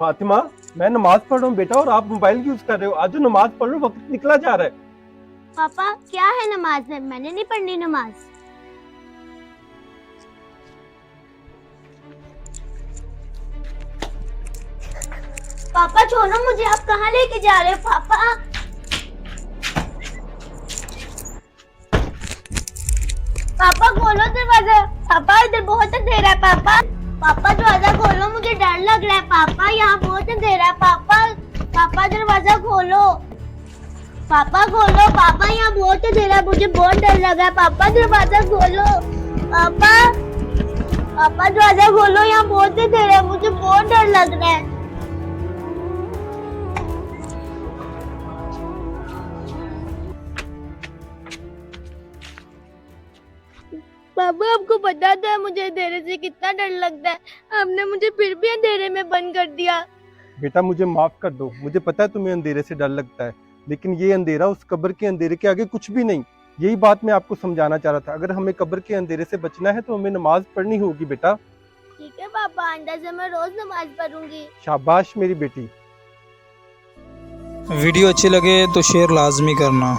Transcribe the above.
फातिमा, मैं नमाज पढ़ रहा हूँ बेटा और आप मोबाइल यूज कर रहे हो। आज जो नमाज पढ़ लो, वक्त निकला जा रहा है। पापा क्या है नमाज में? मैंने नहीं पढ़नी नमाज। पापा छोड़ो मुझे, आप कहाँ लेके जा रहे हो? पापा पापा खोलो दरवाजा। पापा इधर बहुत अंधेरा है। पापा पापा दरवाजा खोलो, मुझे डर लग रहा है। पापा यहाँ बहुत अंधेरा है। पापा पापा दरवाजा खोलो। पापा खोलो। पापा यहाँ बहुत अंधेरा है, मुझे बहुत डर लग रहा है। पापा दरवाजा खोलो। पापा पापा दरवाजा खोलो, यहाँ बहुत अंधेरा है, मुझे बहुत डर लग रहा है। पापा आपको पता था मुझे अंधेरे से कितना डर लगता है, आपने मुझे फिर भी अंधेरे में बंद कर दिया। बेटा मुझे माफ कर दो, मुझे पता है तुम्हें अंधेरे से डर लगता है, लेकिन ये अंधेरा उस कब्र के अंधेरे के आगे कुछ भी नहीं। यही बात मैं आपको समझाना चाह रहा था। अगर हमें कब्र के अंधेरे से बचना है तो हमें नमाज पढ़नी होगी बेटा। ठीक है पापा, आइंदा से मैं रोज नमाज पढ़ूंगी। शाबाश मेरी बेटी। वीडियो अच्छी लगे तो शेयर लाजमी करना।